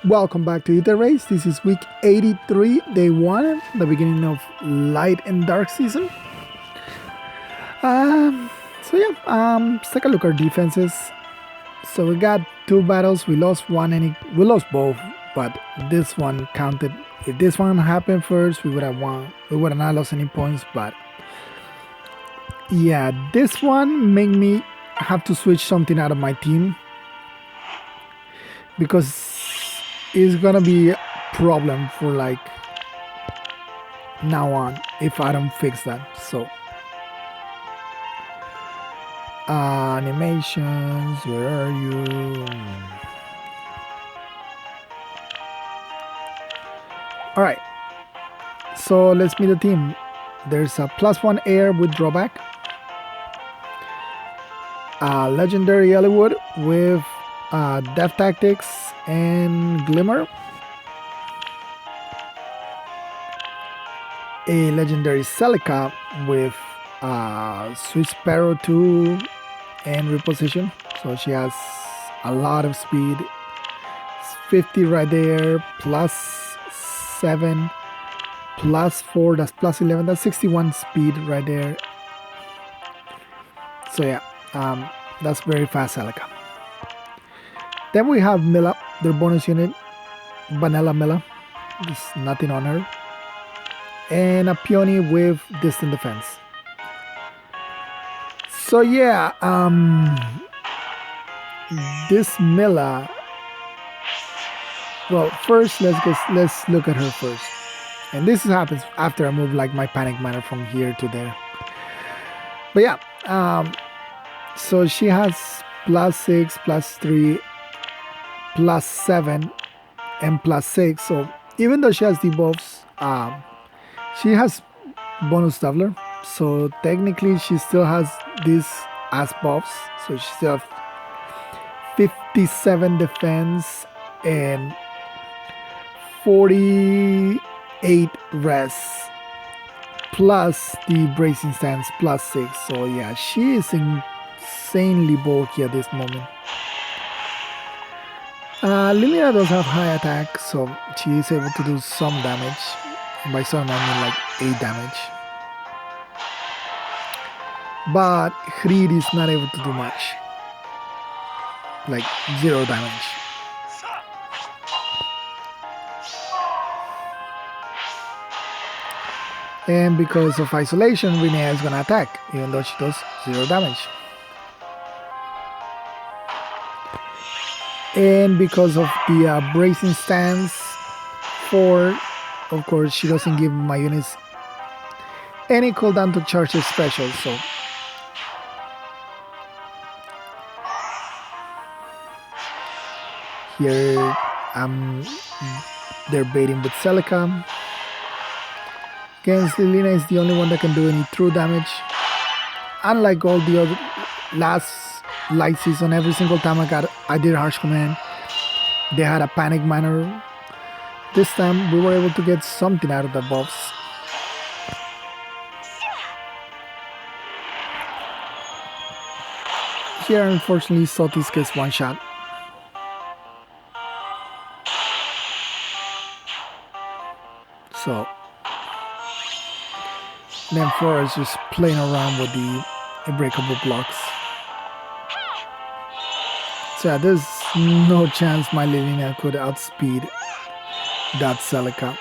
Welcome back to Aether Race. This is week 83, day 1, the beginning of light and dark season. Let's take a look at our defenses. So we got 2 battles. We lost one and we lost both, but this one counted. If this one happened first, we would have won. We would have not lost any points, but yeah, this one made me have to switch something out of my team because it's gonna be a problem for like now on if I don't fix that. So animations, where are you? All right, so let's meet the team. There's a +1 air with drawback, a legendary Hollywood with death tactics and glimmer, a legendary Celica with Sweet Sparrow 2 and reposition. So she has a lot of speed. It's 50 right there, +7, +4, that's +11, that's 61 speed right there. So yeah, that's very fast Celica. Then we have Milla, their bonus unit, Vanilla Milla. There's nothing on her. And a Peony with distant defense. So yeah, this Milla. Well, first let's look at her first. And this happens after I move like my panic mana from here to there. But yeah, so she has +6, +3, +7, and +6. So even though she has debuffs, she has bonus Doubler. So technically she still has these as buffs. So she still has 57 defense and 48 res plus the bracing stance +6. So yeah, she is insanely bulky at this moment. Lilia does have high attack, so she is able to do some damage. And by some I mean like 8 damage. But Hrid is not able to do much. Like 0 damage. And because of isolation, Rinea is gonna attack, even though she does 0 damage. And because of the bracing stance 4, of course, she doesn't give my units any cooldown to charge her special, so here they're baiting with Celica. Against Lilina is the only one that can do any true damage. Unlike all the other last light season, every single time I did harsh command, they had a panic manner. This time we were able to get something out of the buffs. Here unfortunately Sotis gets one shot. So then Flora is just playing around with the unbreakable blocks. So yeah, there's no chance my Lilina could outspeed that Celica.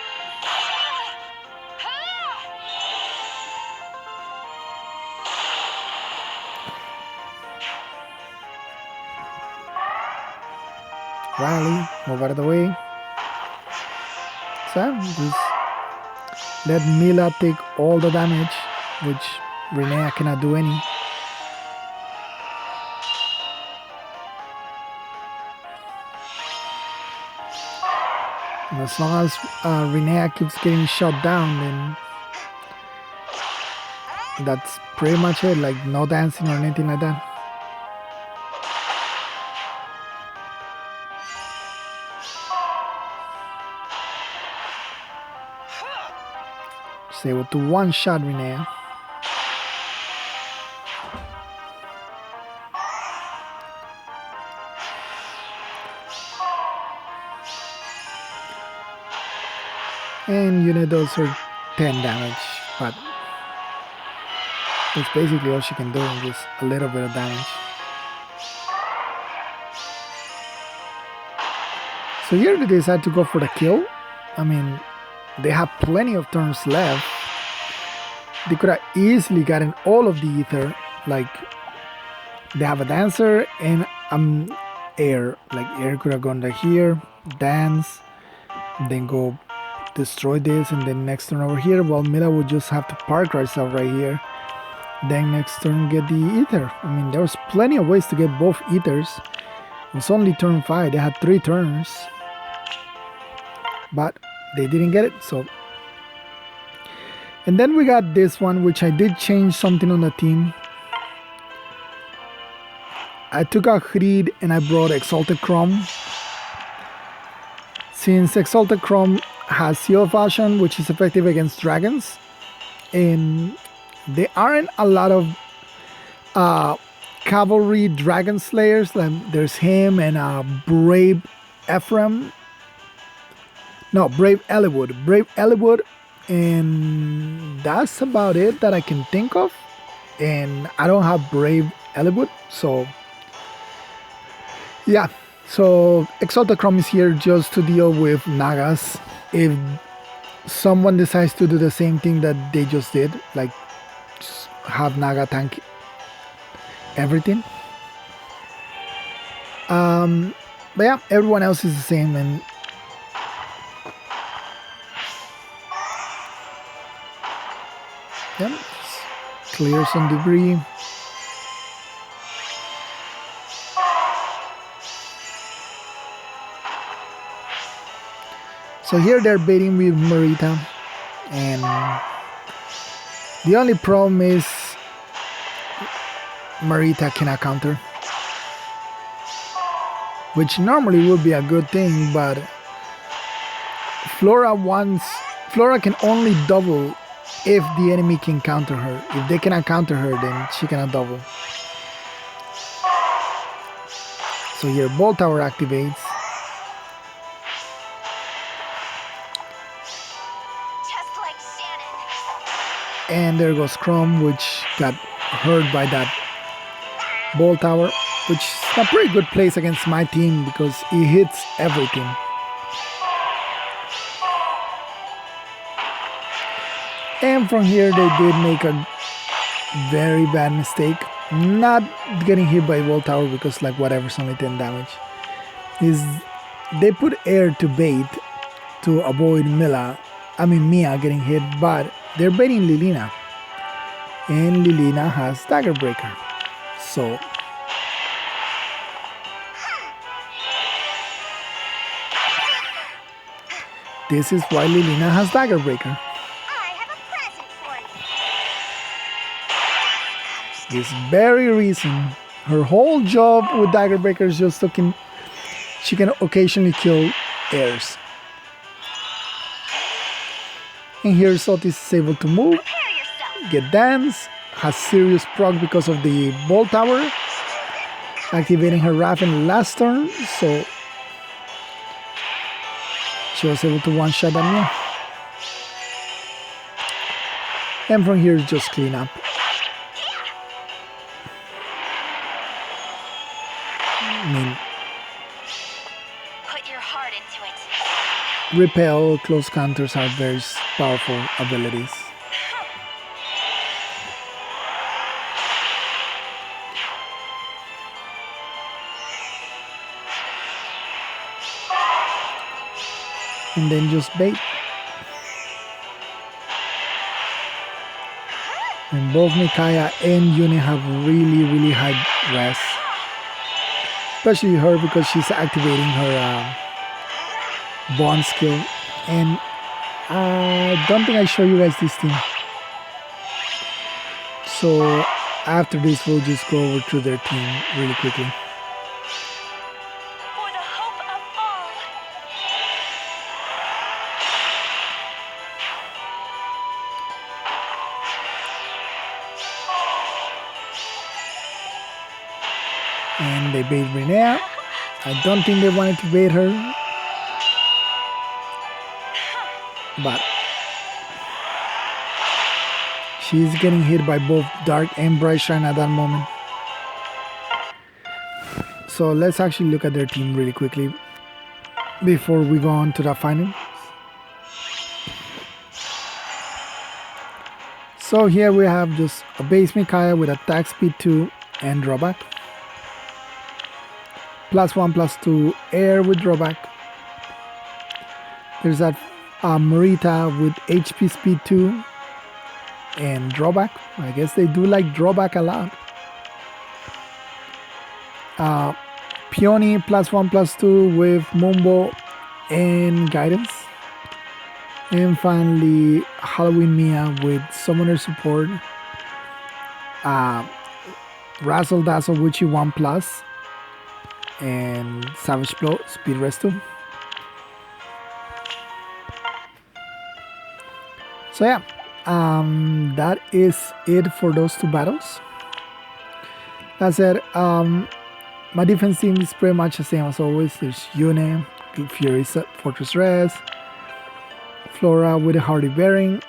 Riley, move out of the way. So just let Milla take all the damage, which Rinea cannot do any. And as long as Rinea keeps getting shot down, then that's pretty much it. Like no dancing or anything like that. Just able to one-shot Rinea. And unit does her 10 damage, but that's basically all she can do, just a little bit of damage. So here they decide to go for the kill. I mean, they have plenty of turns left. They could have easily gotten all of the Aether. Like, they have a Dancer and Air. Like, Air could have gone to here, dance, then go destroy this, and then next turn over here. Well, Mila would just have to park herself right here. Then next turn get the Aether. I mean, there was plenty of ways to get both Aethers. It was only turn 5. They had 3 turns. But they didn't get it, so. And then we got this one, which I did change something on the team. I took out Creed and I brought Exalted Chrome. Since Exalted Chrome has Seal of Ashen, which is effective against dragons, and there aren't a lot of cavalry dragon slayers. Like there's him and Brave Ephraim. No, Brave Eliwood. Brave Eliwood, and that's about it that I can think of. And I don't have Brave Eliwood, so yeah. So Exalted Chrome is here just to deal with Nagas. If someone decides to do the same thing that they just did, like just have Naga tank everything. But yeah, everyone else is the same, and yeah, clear some debris. So here they're baiting with Marita, and the only problem is Marita cannot counter, which normally would be a good thing, but Flora can only double if the enemy can counter her. If they cannot counter her, then she cannot double. So here Bolt Tower activates. And there goes Chrome, which got hurt by that Bolt Tower, which is a pretty good place against my team because he hits everything. And from here they did make a very bad mistake, not getting hit by Bolt Tower because like whatever, it's only 10 damage. They put Air to bait to avoid Mia getting hit, but they're baiting Lilina, and Lilina has Dagger Breaker. So this is why Lilina has Dagger Breaker. This very reason. Her whole job with Dagger Breaker is just she can occasionally kill heirs. And here Sotis is able to move, get dance, has serious proc because of the Bolt Tower, activating her Wrath in the last turn, so she was able to one-shot Anya. And from here just clean up. Put your heart into it. Repel, close counters are very powerful abilities. And then just bait. And both Mikaya and Yuni have really high res. Especially her because she's activating her bond skill. And I don't think I show you guys this thing. So after this we'll just go over to their team really quickly. For the hope of all. And they bait Renea. I don't think they wanted to bait her. but she's getting hit by both Dark and Bright Shine at that moment. So let's actually look at their team really quickly before we go on to the final. So here we have just a base Micaiah with attack speed 2 and drawback. +1/+2 air with drawback. There's that Marita with HP speed 2 and drawback. I guess they do like drawback a lot. Peony +1/+2 with Mumbo and guidance. And finally, Halloween Mia with Summoner Support, Razzle Dazzle Witchy 1+, and Savage Blow Speed Rest 2. So yeah, that is it for those two battles. As I said, my defense team is pretty much the same as always. There's Yune, Fury Fortress Res, Flora with a Hardy Bearing,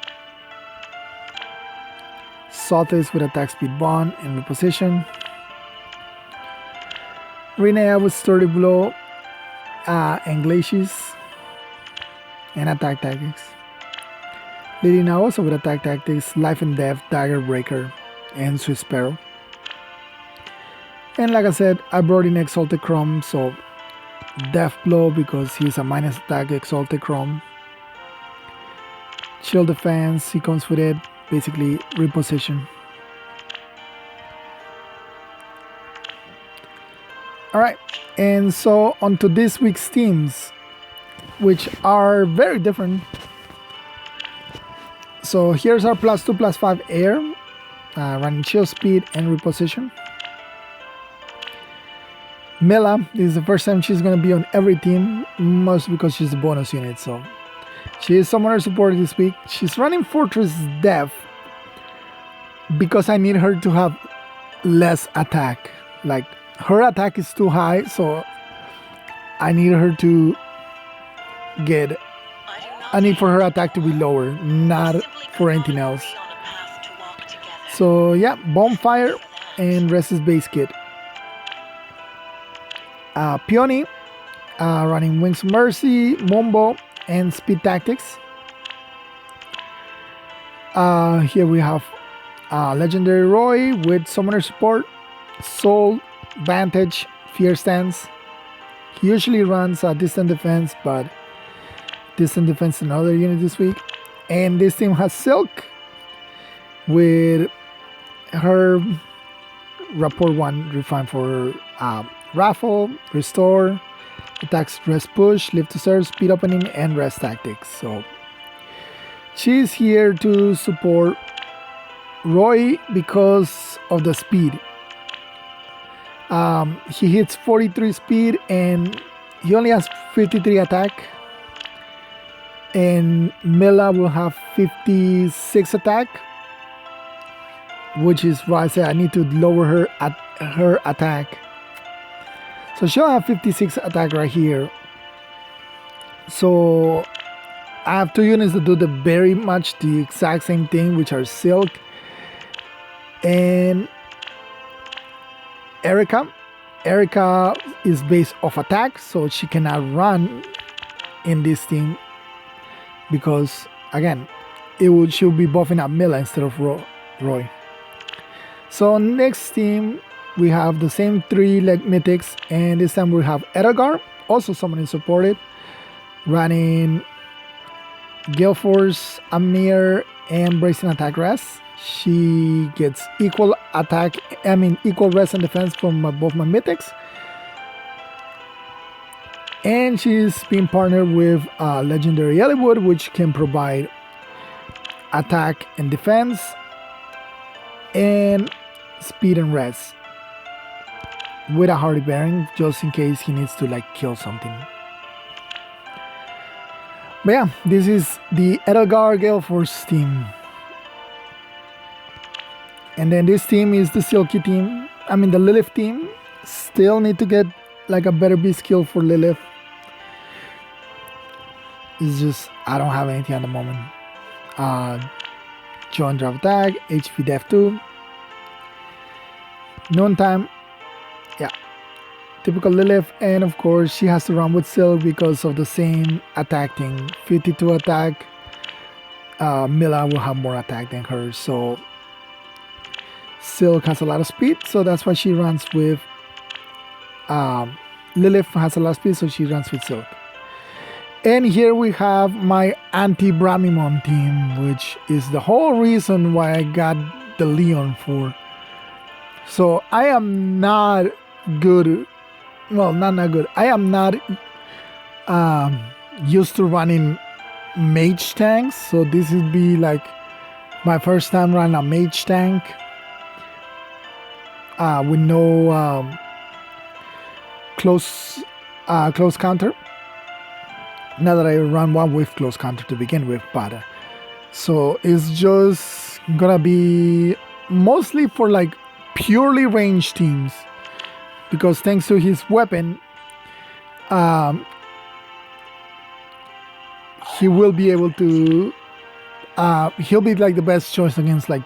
Saltis with attack speed bond and reposition, Rinea with Sturdy Blow and Glacius and attack tactics, Lilina also with attack tactics, Life and Death, Dagger Breaker, and Swiss Sparrow. And like I said, I brought in Exalted Chrome, so Death Blow because he's a minus attack Exalted Chrome. Shield Defense, he comes with it, basically reposition. Alright, and so on to this week's teams, which are very different. So here's our +2/+5 air, running shield speed and reposition. Mela, this is the first time she's going to be on every team, mostly because she's a bonus unit, so she is Summoner Support this week. She's running Fortress Death because I need her to have less attack. Like, her attack is too high, so I need her to get... I need for her attack to be lower, not for anything else. So yeah, Bonfire and Restless Base Kit. Peony, running Wings of Mercy, Mumbo, and Speed Tactics. Here we have Legendary Roy with Summoner Support, Soul, Vantage, Fear Stance. He usually runs Distant Defense, but Distant Defense is another unit this week. And this team has Silk with her Rapport 1 refined for Raffle, Restore, Attacks, Rest Push, Lift to Serve, Speed Opening, and Rest Tactics. So she's here to support Roy because of the speed. He hits 43 speed and he only has 53 attack. And Mela will have 56 attack, which is why I say I need to lower her attack. So she'll have 56 attack right here. So I have two units that do very much the exact same thing, which are Silk and Erica. Erica is based off attack, so she cannot run in this team because, again, she'll be buffing up Mela instead of Roy. So next team, we have the same three mythics, and this time we have Edelgar, also summoning supported, running Gale Force, Amir, and Bracing Attack Rest. She gets equal rest and defense from both my mythics. And she's being partnered with Legendary Eliwood, which can provide attack and defense, and speed and rest, with a Hardy Bearing, just in case he needs to like kill something. But yeah, this is the Edelgar Gale Force team. And then this team is the Silky team. I mean the Lilith team. Still need to get like a better beast skill for Lilith. It's just I don't have anything at the moment. Joint draft attack, HP def 2. Noontime, yeah. Typical Lilith, and of course she has to run with Silk because of the same attack thing. 52 attack. Mila will have more attack than her, so Silk has a lot of speed, so that's why she runs with. Lilith has a lot of speed, so she runs with Silk. And here we have my anti-Bramimon team, which is the whole reason why I got the Leon for. So I am not good. Well, not good. I am not used to running mage tanks, so this would be like my first time running a mage tank with no close counter. Now that I run one with close counter to begin with, but so it's just gonna be mostly for like purely ranged teams, because thanks to his weapon, he will be able to. He'll be like the best choice against like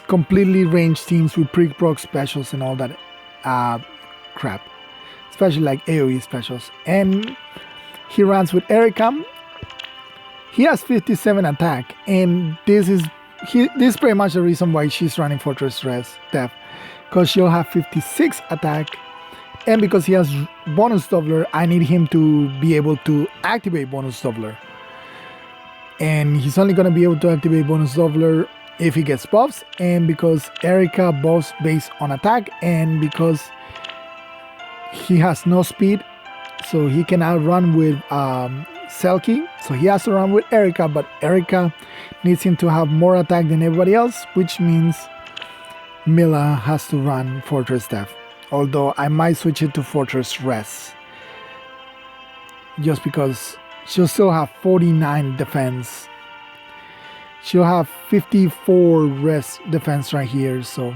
completely ranged teams with pre-proc specials and all that crap, especially like AoE specials. And he runs with Erika. He has 57 attack, and this is pretty much the reason why she's running Fortress Def, because she'll have 56 attack, and because he has bonus doubler, I need him to be able to activate bonus doubler. And he's only going to be able to activate bonus doubler if he gets buffs, and because Erika buffs based on attack, and because he has no speed, so he can outrun with Selkie, so he has to run with Erika, but Erika needs him to have more attack than everybody else, which means Mila has to run Fortress Def. Although I might switch it to Fortress Res, just because she'll still have 49 defense. She'll have 54 res defense right here, so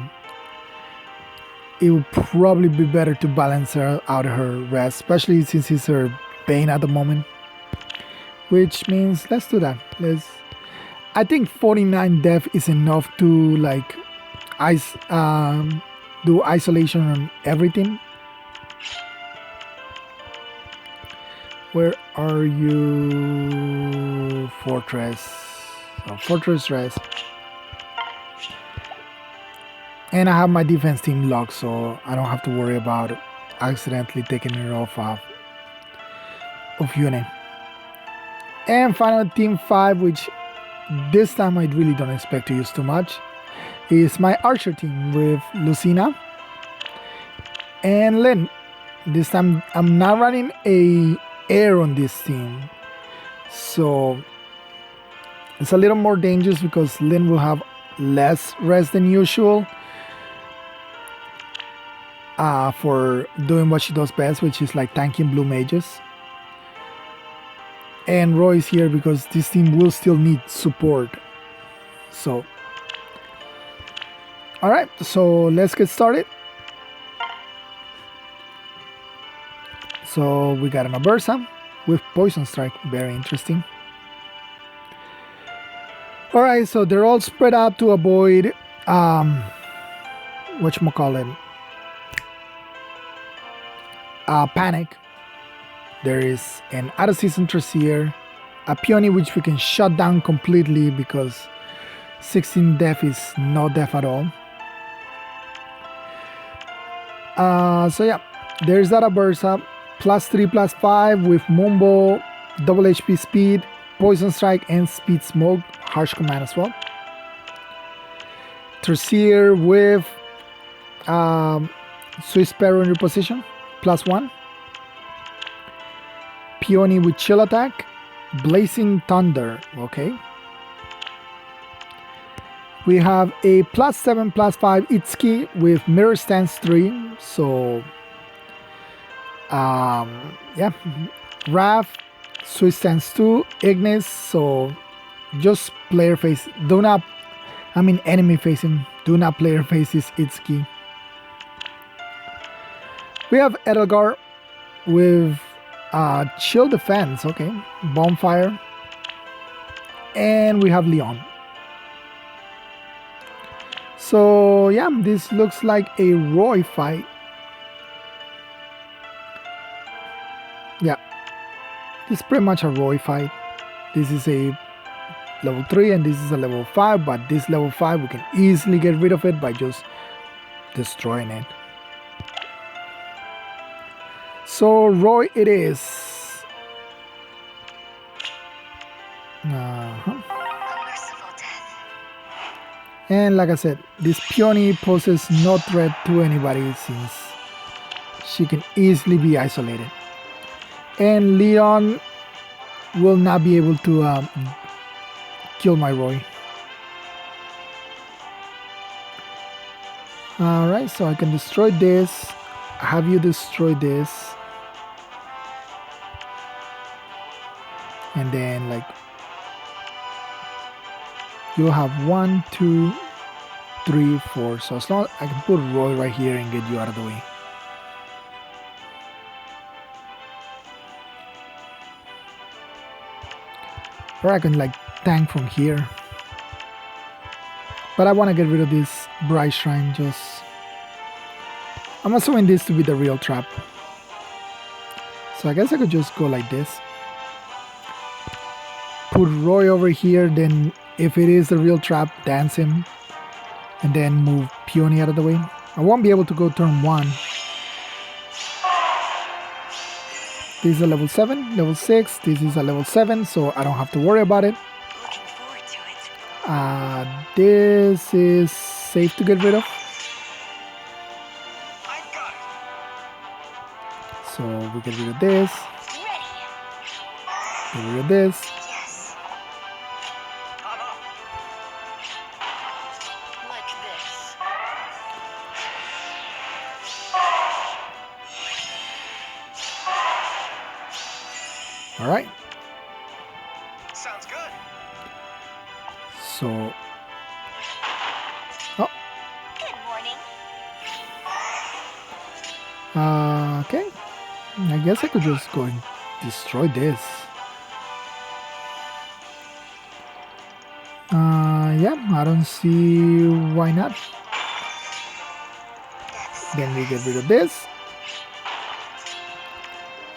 it would probably be better to balance her out of her res, especially since he's her Bane at the moment. Which means let's do that. I think 49 def is enough to like do isolation on everything. Where are you, Fortress? Oh, Fortress Res. And I have my defense team locked, so I don't have to worry about accidentally taking it off of unit. And finally, Team 5, which this time I really don't expect to use too much, is my Archer team with Lucina and Lynn. This time I'm not running a air on this team, so it's a little more dangerous because Lynn will have less rest than usual for doing what she does best, which is like tanking blue mages. And Roy is here because this team will still need support. So, alright, so let's get started. So we got an Aversa with Poison Strike, very interesting. Alright, so they're all spread out to avoid whatchamacallit, panic. There is an out of season Tracier, a Peony which we can shut down completely because 16 def is no def at all. So yeah, there's that Aversa, +3/+5 with Mumbo, double HP speed, Poison Strike, and Speed Smoke, harsh command as well. Tracier with Swiss Sparrow in reposition, +1. Peony with Chill Attack, Blazing Thunder, okay. We have a +7/+5 Itsuki with Mirror Stance 3, so yeah, Raph, Swiss Stance 2, Ignis, so just player face, enemy facing, do not player faces Itsuki. We have Edelgar with Chill defense. Okay. Bonfire. And we have Leon. So yeah, this looks like a Roy fight. Yeah, this is pretty much a Roy fight. This is a level 3 and this is a level 5, but this level 5 we can easily get rid of it by just destroying it. So Roy it is. And like I said, this Peony poses no threat to anybody since she can easily be isolated. And Leon will not be able to kill my Roy. Alright, so I can destroy this. Have you destroy this. And then like you'll have 1, 2, 3, 4. So as long as I can put Roy right here and get you out of the way. Or I can like tank from here. But I want to get rid of this Bright Shrine just... I'm assuming this to be the real trap. So I guess I could just go like this. Put Roy over here, then if it is the real trap, dance him. And then move Peony out of the way. I won't be able to go turn 1. This is a level 7, level 6. This is a level 7, so I don't have to worry about it. Looking forward to it. This is safe to get rid of. So we get rid of this. Ready. Get rid of this. Yes. Like this. All right. Sounds good. So, oh, Good morning. okay. I guess I could just go and destroy this. Yeah, I don't see why not. Then we get rid of this.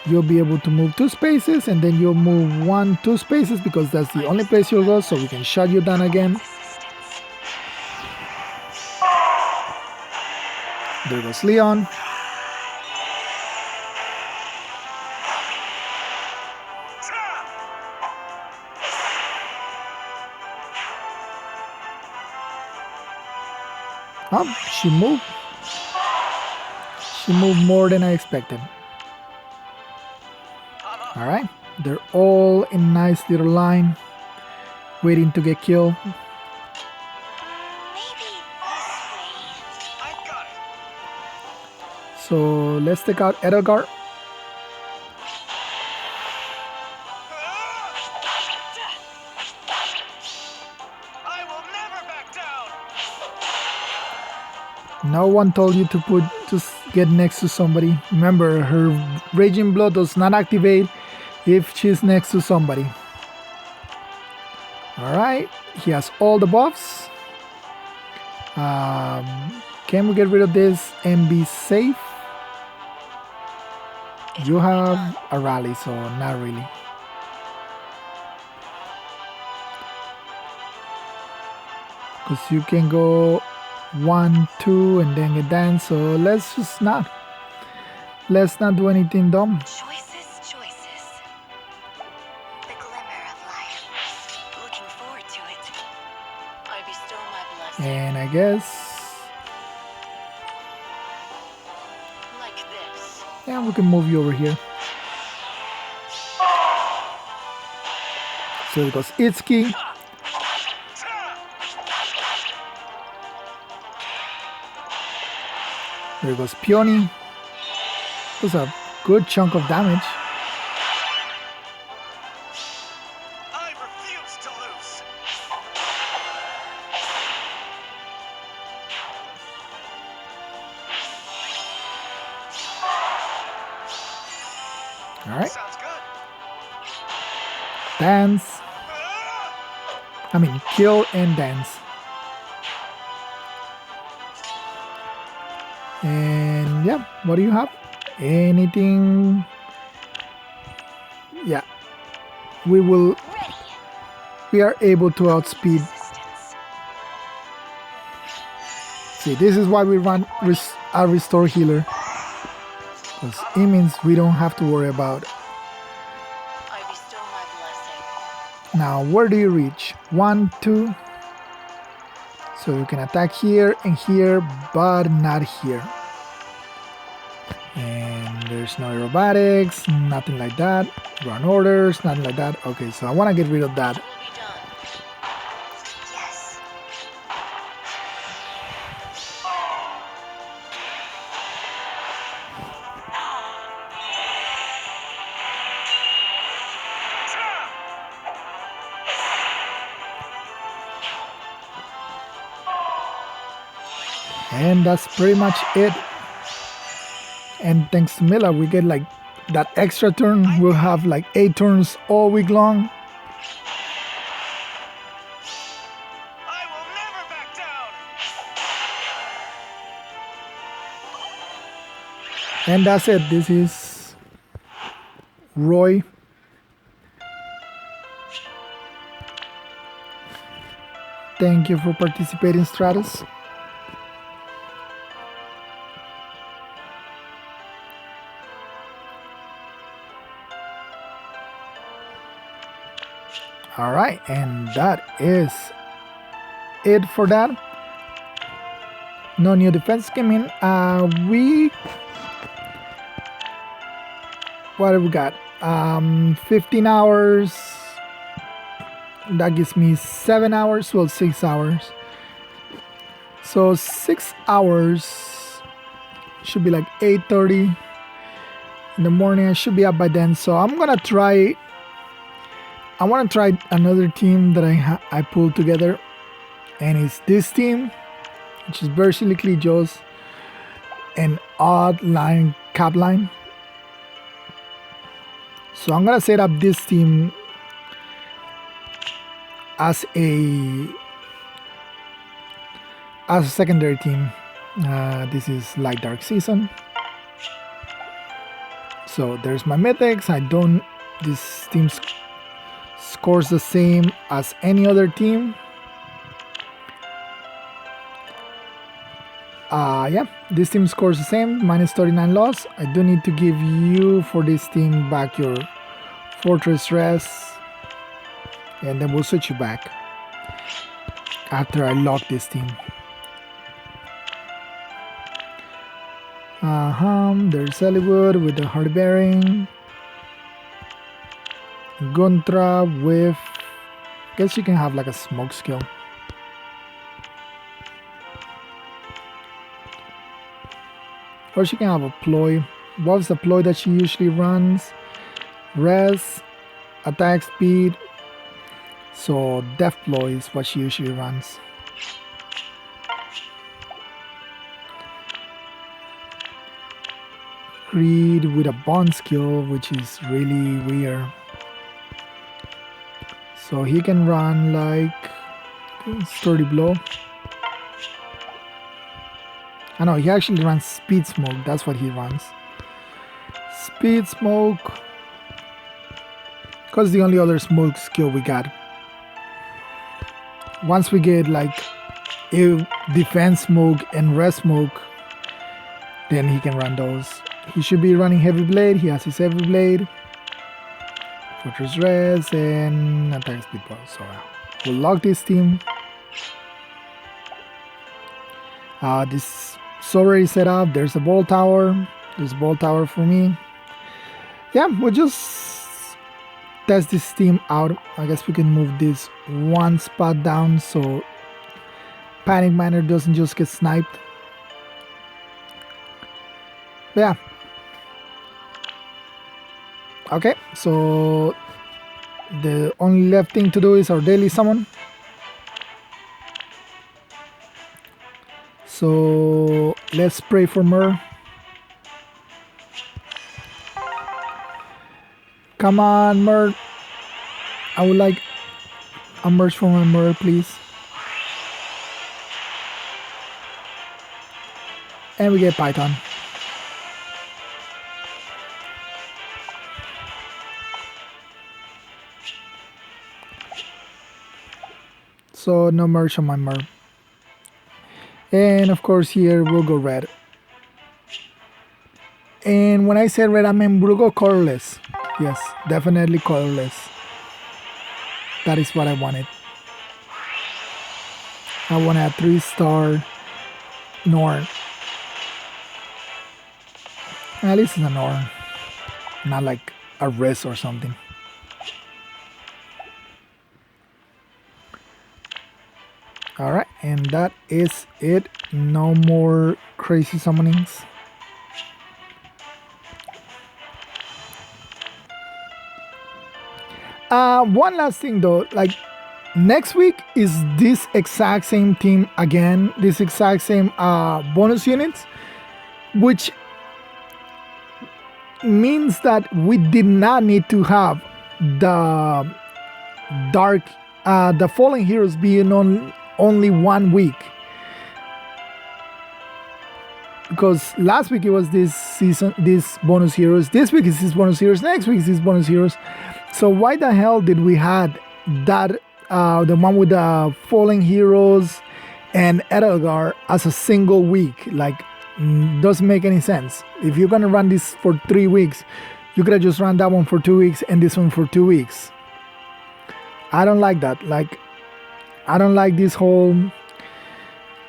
You'll be able to move 2 spaces, and then you'll move 1, 2 spaces because that's the only place you'll go, so we can shut you down again. There goes Leon. Oh, she moved. She moved more than I expected. Alright, they're all in nice little line, waiting to get killed. Maybe this way. I got it. So let's take out Edelgard. I will never back down. No one told you to get next to somebody. Remember, her Raging Blood does not activate if she's next to somebody. Alright, he has all the buffs. Can we get rid of this and be safe? You have a rally, so not really. Because you can go 1, 2 and then get dance, so let's just not. Let's not do anything dumb. Choices, choices. The glimmer of life. Looking forward to it. I bestow my blessing. And I guess, Like this. yeah, we can move you over here. So it goes Itsuki. There goes Peony. That's a good chunk of damage. I refuse to lose. Alright. Sounds dance. I mean, kill and dance. And yeah, what do you have? Anything? Yeah, we will. Ready. We are able to outspeed. Assistance. See, this is why we run a restore healer. Because it means we don't have to worry about. I bestow my blessing. Now, where do you reach? 1, 2. So you can attack here and here, but not here. And there's no aerobatics, nothing like that. Run orders, nothing like that. Okay, so I want to get rid of that. Will be done. Yes. And that's pretty much it. And thanks to Mila, we get like that extra turn. We'll have like 8 turns all week long. I will never back down. And that's it. This is Roy. Thank you for participating, Stratus. All right, and that is it for that. No new defense came in. What have we got? 15 hours. That gives me 7 hours. Well, 6 hours. So 6 hours should be like 8:30 in the morning. I should be up by then. So I'm gonna try. I want to try another team that I pulled together, and it's this team, which is basically just an odd line cap line. So I'm gonna set up this team as a secondary team. This is light dark season. So there's my mythics. This team scores the same as any other team. Yeah, this team scores the same, minus 39 loss. I do need to give you for this team back your Fortress Rest, and then we'll switch you back after I lock this team. There's Hollywood with the Hard Bearing. Guntra with, I guess you can have like a smoke skill. Or she can have a ploy. What's the ploy that she usually runs? Res, attack speed. So death ploy is what she usually runs. Creed with a bond skill, which is really weird. So he can run like sturdy blow. I know he actually runs speed smoke. That's what he runs. Speed smoke. Because the only other smoke skill we got. Once we get like a defense smoke and rest smoke, then he can run those. He should be running heavy blade. He has his heavy blade. Fortress Res and attack speed ball. So we'll lock this team. This is already set up. There's a ball tower. There's a ball tower for me. Yeah, we'll just test this team out. I guess we can move this one spot down so Panic Miner doesn't just get sniped. But yeah. Okay, so the only left thing to do is our daily summon. So let's pray for Myr. Come on, Myr. I would like a merge for my mirror, please. And we get Python. So no merge on my merc. And of course here we'll go red. And when I say red, I mean we'll go colorless. Yes, definitely colorless. That is what I wanted. I want a 3-star Norn. At least it's a Norn. Not like a Riz or something. Alright, and that is it. No more crazy summonings. One last thing though, like next week is this exact same team again, this exact same bonus units, which means that we did not need to have the dark, the fallen heroes being on only 1 week, because last week it was this season, this bonus heroes, this week is this bonus heroes, next week is this bonus heroes. So why the hell did we had that the one with the fallen heroes and Edelgar as a single week? Like, doesn't make any sense. If you're gonna run this for 3 weeks, you could have just run that one for 2 weeks and this one for 2 weeks. I don't like that. Like, I don't like this whole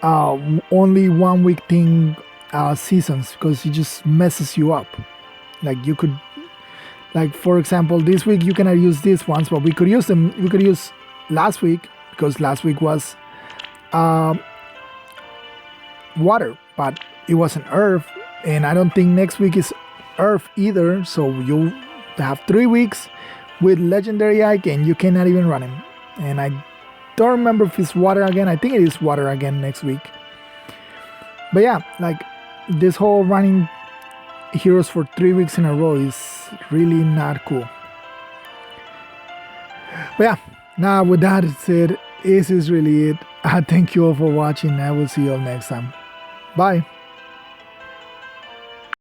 only 1 week thing seasons, because it just messes you up. Like, you could, like for example, this week you cannot use these ones, but we could use them. We could use last week, because last week was water, but it wasn't earth, and I don't think next week is earth either. So you have 3 weeks with legendary Ike and you cannot even run him. And I don't remember if it's water again. I think it is water again next week. But yeah, like this whole running heroes for 3 weeks in a row is really not cool. But yeah, now with that said, this is really it. Thank you all for watching. I will see you all next time. Bye.